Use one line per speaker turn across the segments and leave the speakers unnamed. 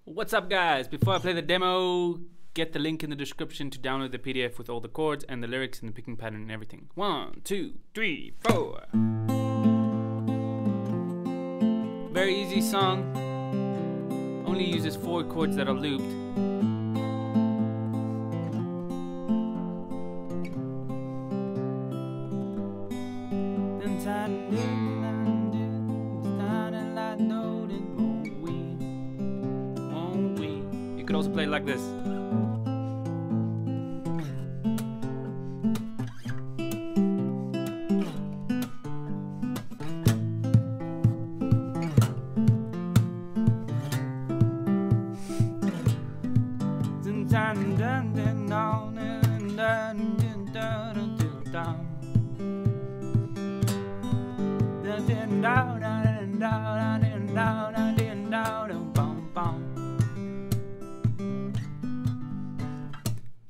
What's up, guys? Before I play the demo, get the link in the description to download the PDF with all the chords and the lyrics and the picking pattern and everything. 1, 2, 3, 4. Very easy song. Only uses 4 chords that are looped. You could also play it like this.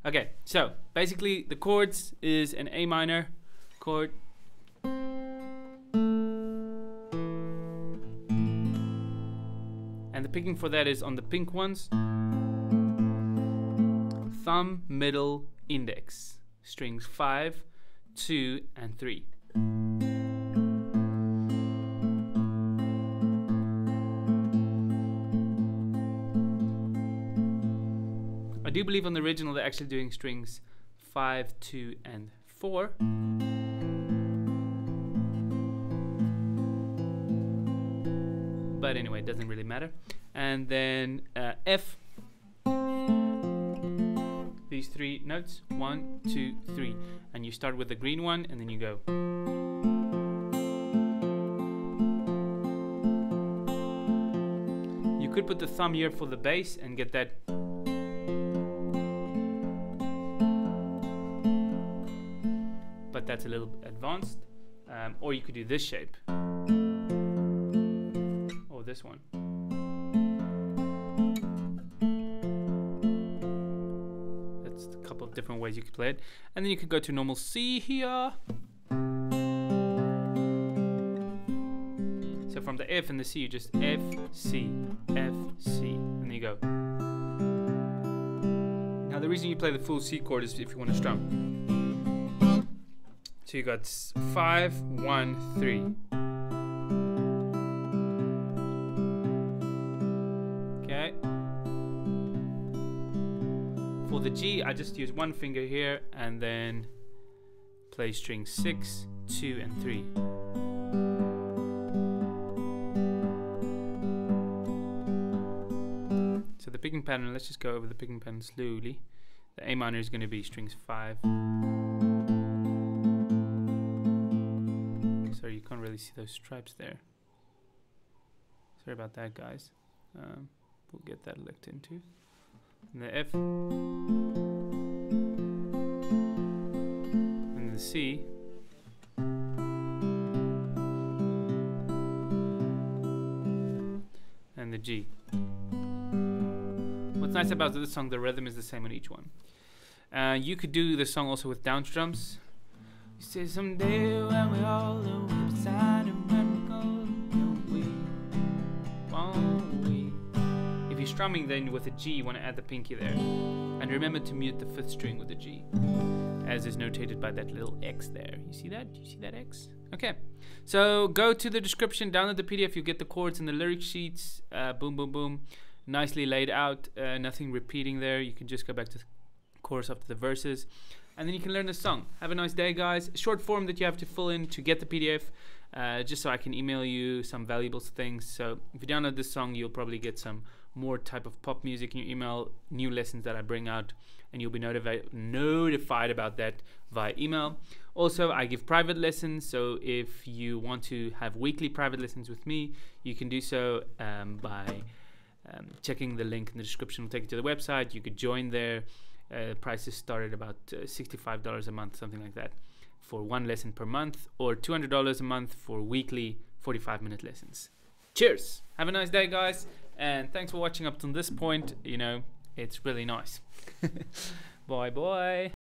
Okay, so basically the chords is an A minor chord, and the picking for that is on the pink ones: thumb, middle, index, strings 5, 2, and 3. I do believe on the original they're actually doing strings 5, 2, and 4. But anyway, it doesn't really matter. And then F. These 3 notes, 1, 2, 3. And you start with the green one and then you go. You could put the thumb here for the bass and get that. But that's a little advanced. Or you could do this shape. Or this one. That's a couple of different ways you could play it. And then you could go to normal C here. So from the F and the C, you just F, C, F, C. And then you go. Now the reason you play the full C chord is if you want to strum. So you got 5, 1, 3. Okay. For the G, I just use one finger here and then play string 6, 2, and 3. So the picking pattern, let's just go over the picking pattern slowly. The A minor is going to be strings 5. Sorry, you can't really see those stripes there. Sorry about that, guys. We'll get that looked into. And the F. And the C. And the G. What's nice about this song, the rhythm is the same on each one. You could do the song also with down strums. You say someday when we all live beside and when we go, won't we? If you're strumming then with a G, you want to add the pinky there. And remember to mute the 5th string with a G, as is notated by that little X there. You see that? You see that X? Okay. So go to the description, download the PDF, you get the chords and the lyric sheets. Boom, boom, boom. Nicely laid out. Nothing repeating there. You can just go back to the chorus after the verses. And then you can learn the song. Have a nice day, guys. Short form that you have to fill in to get the PDF, just so I can email you some valuable things. So if you download this song, you'll probably get some more type of pop music in your email, new lessons that I bring out, and you'll be notified about that via email. Also, I give private lessons, so if you want to have weekly private lessons with me, you can do so by checking the link in the description. Will take you to the website. You could join there. Prices start at about $65 a month, something like that, for 1 lesson per month, or $200 a month for weekly 45-minute lessons. Cheers! Have a nice day, guys, and thanks for watching up to this point. You know, it's really nice. Bye bye.